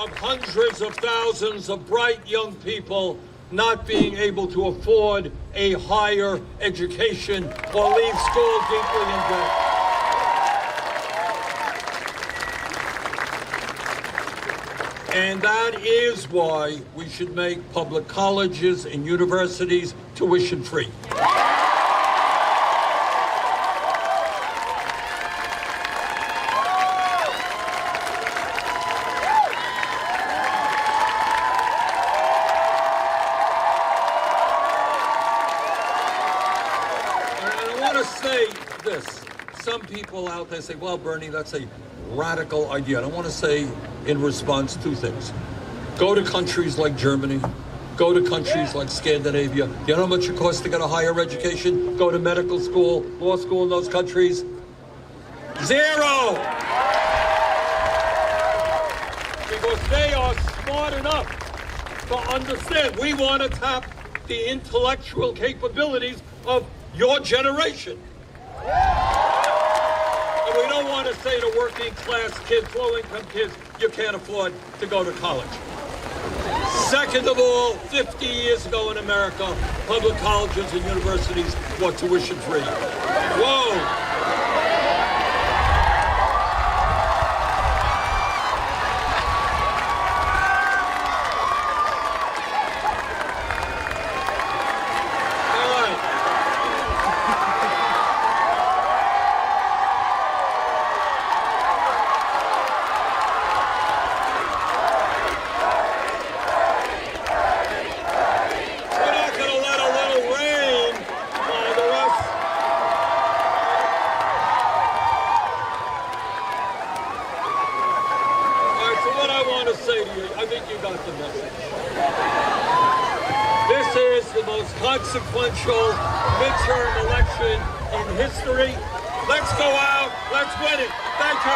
of hundreds of thousands of bright young people not being able to afford a higher education or leave school deeply in debt. And that is why we should make public colleges and universities tuition-free. Some people out there say, well, Bernie, that's a radical idea. And I want to say in response two things. Go to countries like Germany. Go to countries like Scandinavia. You know how much it costs to get a higher education? Go to medical school, law school in those countries. Zero! Because they are smart enough to understand we want to tap the intellectual capabilities of your generation. And we don't want to say to working class kids, low income kids, you can't afford to go to college. Second of all, 50 years ago in America, public colleges and universities were tuition free. Whoa! Consequential midterm election in history. Let's go out. Let's win it. Thank you.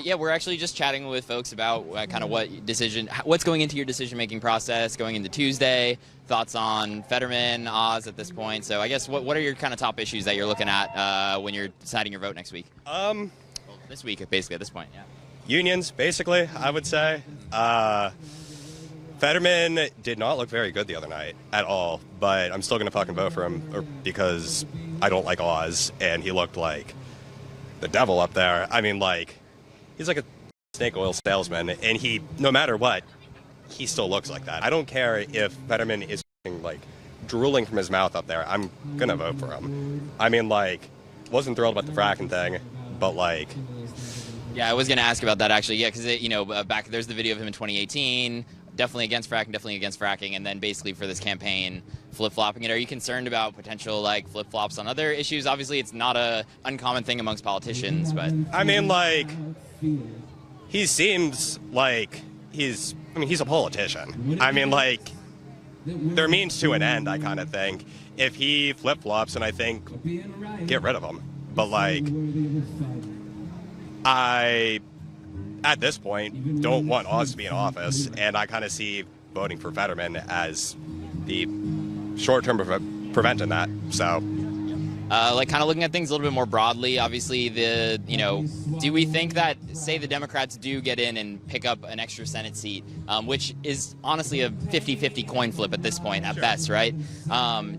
Yeah, we're actually just chatting with folks about kind of what's going into your decision-making process going into Tuesday. Thoughts on Fetterman, Oz at this point. So I guess what are your kind of top issues that you're looking at when you're deciding your vote next week? Well, this week, basically, at this point, yeah. Unions, basically, I would say. Fetterman did not look very good the other night at all, but I'm still going to fucking vote for him because I don't like Oz, and he looked like the devil up there. I mean, like, he's like a snake oil salesman, and he, no matter what, he still looks like that. I don't care if Fetterman is like drooling from his mouth up there. I'm going to vote for him. I mean, like, wasn't thrilled about the fracking thing, but like... Yeah, I was going to ask about that, actually. Yeah, because, back there's the video of him in 2018, definitely against fracking, and then basically for this campaign, flip-flopping it. Are you concerned about potential, like, flip-flops on other issues? Obviously, it's not a uncommon thing amongst politicians, but... I mean, like, he seems like he's a politician. I mean, like, there means to an end, I kind of think. If he flip-flops, and I think, get rid of him. But, like... I, at this point, don't want Oz to be in office, and I kind of see voting for Fetterman as the short-term preventing that, so... like, kind of looking at things a little bit more broadly, obviously, do we think that, say, the Democrats do get in and pick up an extra Senate seat, which is honestly a 50-50 coin flip at this point, at best, right?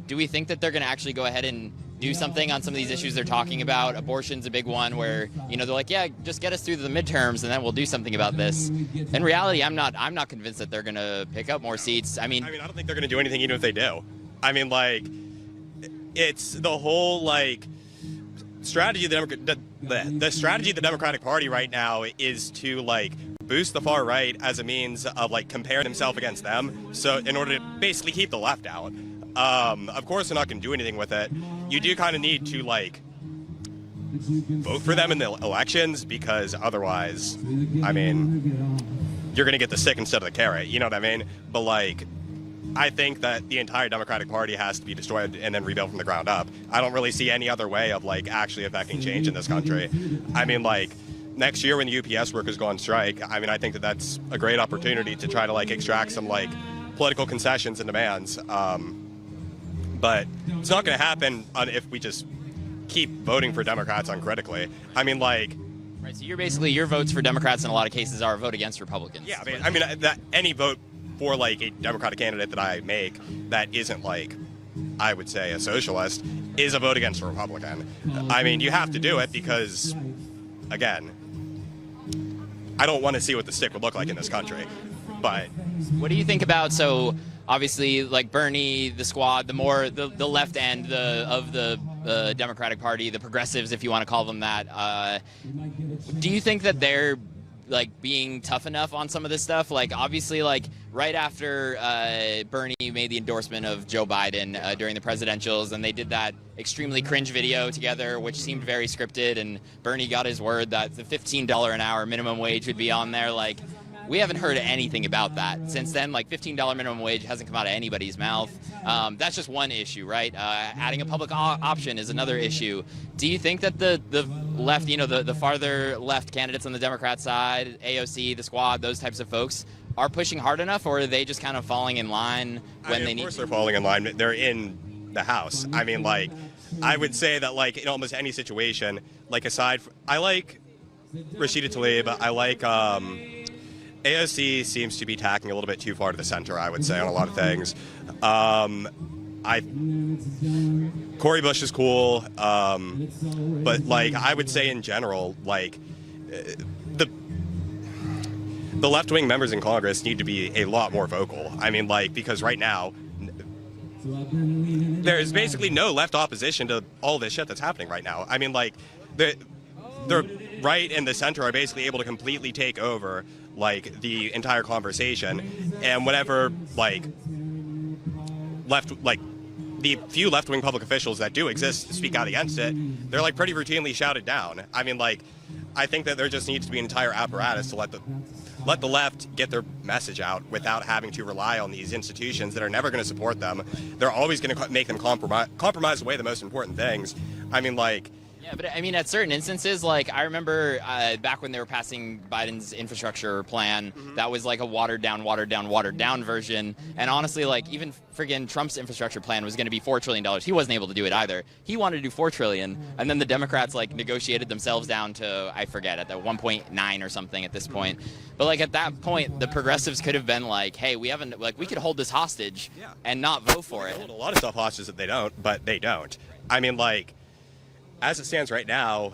Do we think that they're going to actually go ahead and do something on some of these issues they're talking about? Abortion's a big one where, they're like, yeah, just get us through the midterms and then we'll do something about this. In reality, I'm not convinced that they're going to pick up more seats. I mean, I don't think they're going to do anything even if they do. I mean, like, it's the whole, like, strategy the strategy of the Democratic Party right now is to, like, boost the far right as a means of, like, comparing himself against them, so in order to basically keep the left out. Of course, they're not going to do anything with it. You do kind of need to, like, vote for them in the elections, because otherwise, I mean, you're going to get the stick instead of the carrot, you know what I mean? But, like, I think that the entire Democratic Party has to be destroyed and then rebuilt from the ground up. I don't really see any other way of, like, actually affecting change in this country. I mean, like, next year when the UPS workers go on strike, I mean, I think that that's a great opportunity to try to, like, extract some, like, political concessions and demands. But it's not going to happen if we just keep voting for Democrats uncritically. I mean, like, Right, so you're basically, your votes for Democrats in a lot of cases are a vote against Republicans. yeah, I mean that any vote for like a Democratic candidate that I make that isn't like, I would say, a socialist is a vote against a Republican. I mean, you have to do it because, again, I don't want to see what the stick would look like in this country. But what do you think about, so obviously, like Bernie, the squad, the left end of the Democratic Party, the progressives, if you want to call them that, do you think that they're like being tough enough on some of this stuff? Like, obviously, like right after Bernie made the endorsement of Joe Biden during the presidentials, and they did that extremely cringe video together, which seemed very scripted, and Bernie got his word that the $15 an hour minimum wage would be on there. Like, we haven't heard anything about that since then. Like, $15 minimum wage hasn't come out of anybody's mouth. That's just one issue, right? Adding a public option is another issue. Do you think that the left, the farther left candidates on the Democrat side, AOC, the squad, those types of folks, are pushing hard enough, or are they just kind of falling in line when they need to? Of course they're falling in line. They're in the House. I mean, like, I would say that, like, in almost any situation, like, I like Rashida Tlaib, I like, AOC seems to be tacking a little bit too far to the center, I would say, on a lot of things. Cory Bush is cool, but, like, I would say in general, like, the left-wing members in Congress need to be a lot more vocal. I mean, like, because right now, there's basically no left opposition to all this shit that's happening right now. I mean, like, the right and the center are basically able to completely take over, like, the entire conversation, and whenever, like, the few left-wing public officials that do exist speak out against it, they're, like, pretty routinely shouted down. I mean, like, I think that there just needs to be an entire apparatus to let the left get their message out without having to rely on these institutions that are never going to support them. They're always going to make them compromise away the most important things. I mean, like, yeah, but I mean, at certain instances, like, I remember back when they were passing Biden's infrastructure plan, that was like a watered down version. And honestly, like, even friggin' Trump's infrastructure plan was going to be $4 trillion. He wasn't able to do it either. He wanted to do $4 trillion. And then the Democrats, like, negotiated themselves down to, I forget, at the 1.9 or something at this point. But, like, at that point, the progressives could have been like, hey, we could hold this hostage and not vote for it. They hold a lot of stuff hostage that they don't. I mean, like, as it stands right now,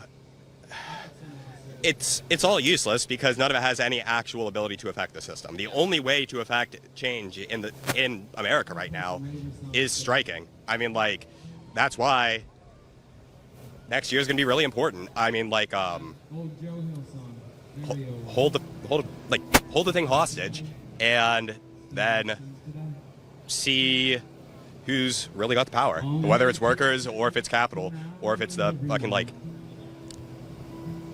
it's all useless because none of it has any actual ability to affect the system. The only way to affect change in America right now is striking. I mean, like, that's why next year is going to be really important. I mean, like, hold the thing hostage, and then see who's really got the power, whether it's workers or if it's capital or if it's the fucking, like,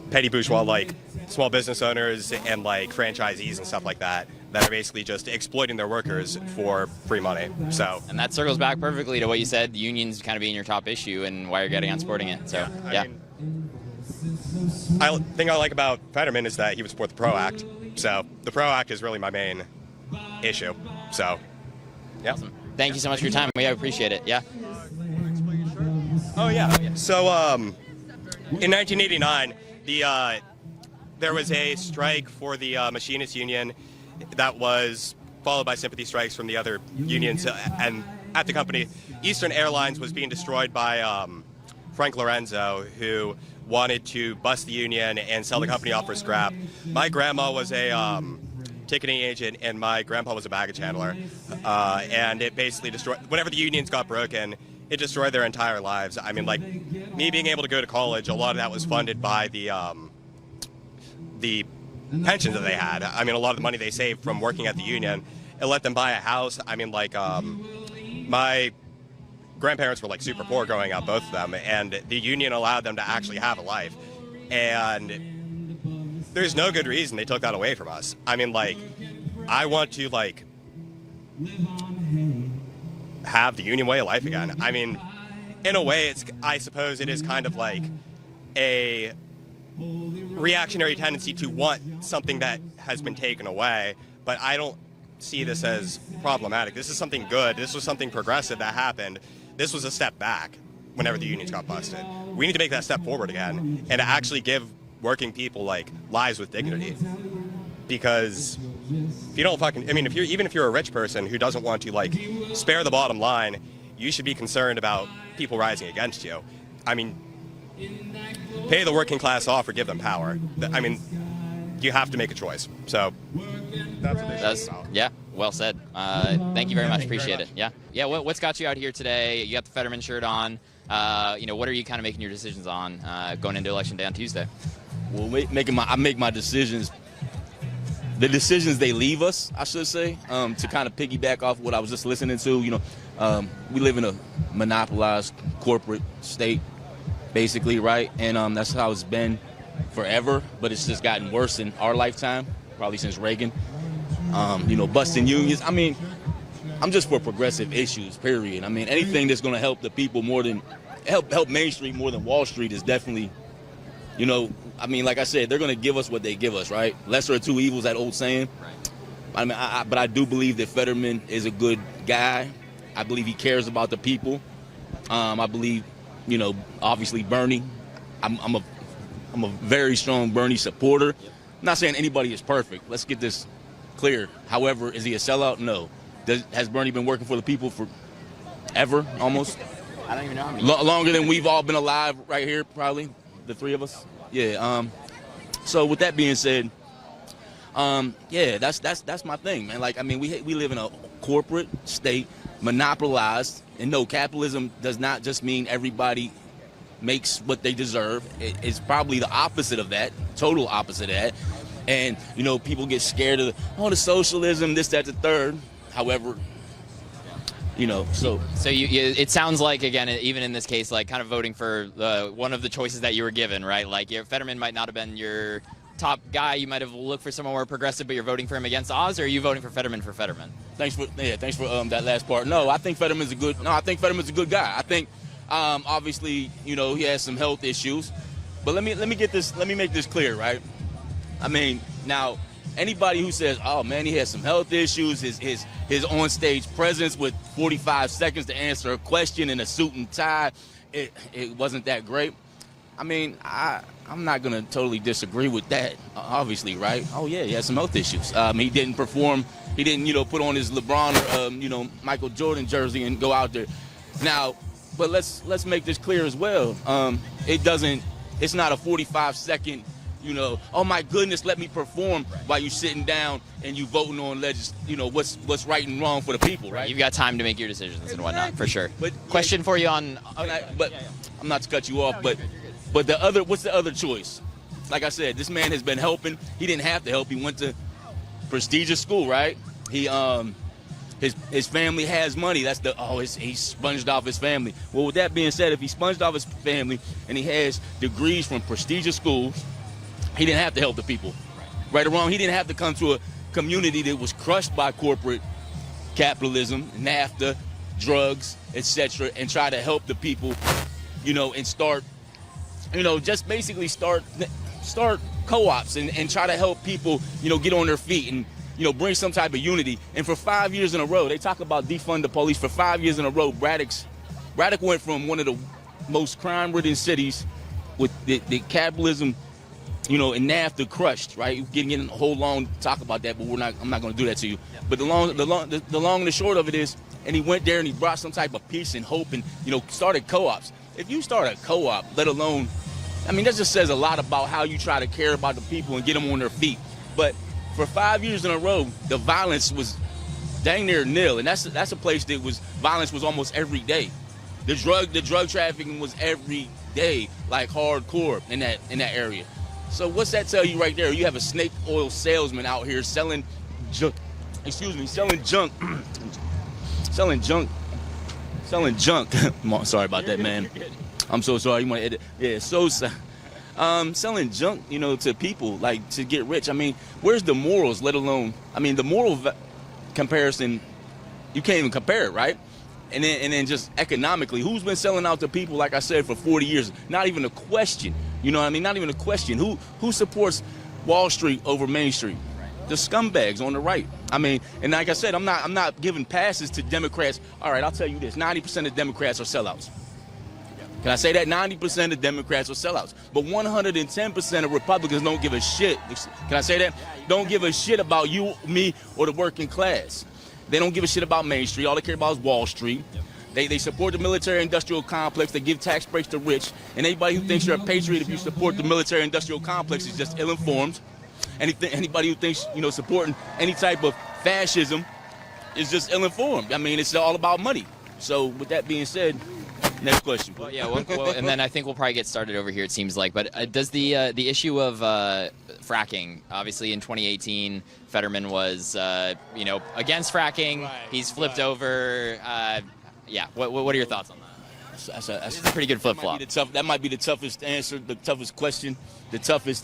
petty bourgeois, like, small business owners and, like, franchisees and stuff like that are basically just exploiting their workers for free money. So, and that circles back perfectly to what you said, unions kind of being your top issue and why you're getting on supporting it. So yeah. I thing I like about Fetterman is that he would support the PRO Act. So the PRO Act is really my main issue. So yeah. Awesome. Thank you so much for your time. We appreciate it. Yeah. Oh yeah. So in 1989, there was a strike for the machinists union that was followed by sympathy strikes from the other unions, and at the company, Eastern Airlines was being destroyed by Frank Lorenzo, who wanted to bust the union and sell the company off for scrap. My grandma was a ticketing agent, and my grandpa was a baggage handler, and it basically destroyed, whenever the unions got broken, it destroyed their entire lives. I mean, like, me being able to go to college, a lot of that was funded by the pensions that they had. I mean, a lot of the money they saved from working at the union, it let them buy a house. I mean, like, my grandparents were, like, super poor growing up, both of them, and the union allowed them to actually have a life. And there's no good reason they took that away from us. I mean, like, I want to, like, have the union way of life again. I mean, in a way, I suppose it is kind of like a reactionary tendency to want something that has been taken away, but I don't see this as problematic. This is something good. This was something progressive that happened. This was a step back. whenever the unions got busted. We need to make that step forward again and to actually give working people like lives with dignity. Because if you don't fucking, I mean, even if you're a rich person who doesn't want to like spare the bottom line, you should be concerned about people rising against you. I mean, pay the working class off or give them power. I mean, you have to make a choice. So that's yeah, well said. Thank you very much. Appreciate it. Yeah. What's got you out here today? You got the Fetterman shirt on. What are you kind of making your decisions on going into election day on Tuesday? Well, I make my decisions. The decisions they leave us, I should say, to kind of piggyback off what I was just listening to. We live in a monopolized corporate state, basically, right? And that's how it's been forever, but it's just gotten worse in our lifetime, probably since Reagan. Busting unions. I mean, I'm just for progressive issues, period. I mean, anything that's going to help the people more than help Main Street more than Wall Street is definitely, I mean, like I said, they're going to give us what they give us, right? Lesser of two evils, that old saying. I mean, but I do believe that Fetterman is a good guy. I believe he cares about the people. I believe, obviously Bernie. I'm a very strong Bernie supporter. I'm not saying anybody is perfect. Let's get this clear. However, is he a sellout? No. Has Bernie been working for the people forever, almost? I don't even know how many. Longer than we've all been alive right here, probably, the three of us. Yeah. So with that being said, that's my thing, man. Like, I mean, we live in a corporate state, monopolized, and no, capitalism does not just mean everybody makes what they deserve. It's probably the opposite of that, total opposite of that. And, people get scared of the socialism, this, that, the third. However, so it sounds like, again, even in this case, like kind of voting for one of the choices that you were given, right? Like Fetterman might not have been your top guy. You might have looked for someone more progressive, but you're voting for him against Oz, or are you voting for Fetterman for Fetterman? Thanks for that last part. No, I think Fetterman's a good guy. I think obviously, he has some health issues, but let me make this clear, right? I mean, now anybody who says, "Oh man, he has some health issues," his on-stage presence with 45 seconds to answer a question in a suit and tie, it wasn't that great. I mean, I'm not gonna totally disagree with that, obviously, right? Oh yeah, he has some health issues. He didn't perform. He didn't, put on his LeBron or Michael Jordan jersey and go out there. Now, but let's make this clear as well. It's not a 45-second. Oh my goodness, let me perform while you sitting down and you voting on what's right and wrong for the people, right? You've got time to make your decisions and whatnot, for sure. But question for you on, I'm not to cut you off, but what's the other choice? Like I said, this man has been helping. He didn't have to help. He went to prestigious school, right? He his family has money. He sponged off his family. Well, with that being said, if he sponged off his family and he has degrees from prestigious schools, he didn't have to help the people. Right or wrong, he didn't have to come to a community that was crushed by corporate capitalism, NAFTA, drugs, etc., and try to help the people, and start, just basically start co-ops and try to help people, get on their feet and, bring some type of unity. And for 5 years in a row, they talk about defund the police. For 5 years in a row, Braddock went from one of the most crime-ridden cities with the capitalism, and NAFTA crushed, right? Getting in a whole long talk about that, but I'm not going to do that to you. But the long and the short of it is, and he went there and he brought some type of peace and hope and, started co-ops. If you start a co-op, let alone, I mean, that just says a lot about how you try to care about the people and get them on their feet. But for 5 years in a row, the violence was dang near nil, and that's a place that violence was almost every day. The drug trafficking was every day, like hardcore in that area. So what's that tell you right there? You have a snake oil salesman out here selling junk. Selling junk. Sorry about that, man. I'm so sorry. You want to edit? Yeah, selling junk, to people, like, to get rich. I mean, where's the morals, let alone, I mean, the moral comparison, you can't even compare it, right? And then just economically, who's been selling out to people, like I said, for 40 years? Not even a question. You know what I mean? Not even a question. Who supports Wall Street over Main Street? The scumbags on the right. I mean, and like I said, I'm not giving passes to Democrats. All right, I'll tell you this: 90% of Democrats are sellouts. Can I say that 90% of Democrats are sellouts, but 110% of Republicans don't give a shit. Can I say that? Don't give a shit about you, me, or the working class. They don't give a shit about Main Street. All they care about is Wall Street. They support the military-industrial complex. They give tax breaks to rich. And anybody who thinks you're a patriot if you support the military-industrial complex is just ill-informed. Anybody who thinks, supporting any type of fascism is just ill-informed. I mean, it's all about money. So with that being said, next question. Well, yeah, and then I think we'll probably get started over here, it seems like. But does the issue of fracking, obviously in 2018, Fetterman was, against fracking. Right, He's flipped over. Yeah, what are your thoughts on that? That's a pretty good flip-flop. That might be the toughest answer, the toughest question, the toughest,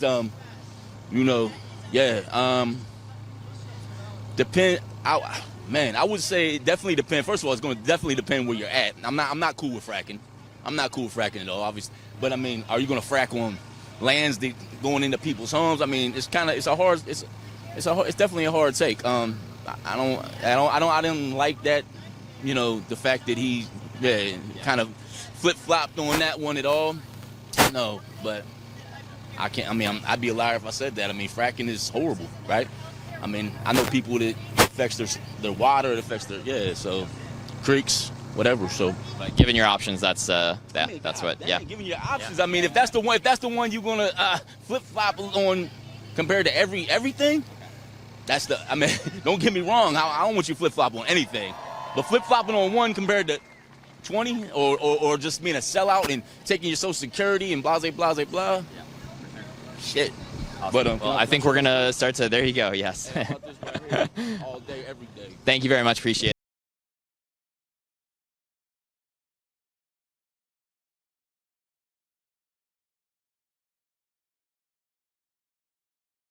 depend. I would say it definitely depend. First of all, it's going to definitely depend where you're at. I'm not cool with fracking. I'm not cool with fracking at all, obviously. But I mean, are you going to frack on lands that going into people's homes? I mean, it's definitely a hard take. I didn't like that. The fact that he kind of flip-flopped on that one at all. No, but I can't. I mean, I'd be a liar if I said that. I mean, fracking is horrible, right? I mean, I know people that it affects their water, it affects so creeks, whatever. So, but given your options, that's what. Yeah. Giving your options. I mean, if that's the one you're gonna flip-flop on compared to everything, that's the. I mean, don't get me wrong. I don't want you flip-flop on anything. But flip-flopping on one compared to 20 or just being a sellout and taking your Social Security and blah, blah, blah, blah. Shit. Awesome. But I think we're going to start to, there you go, yes. All day, every day. Thank you very much, appreciate it.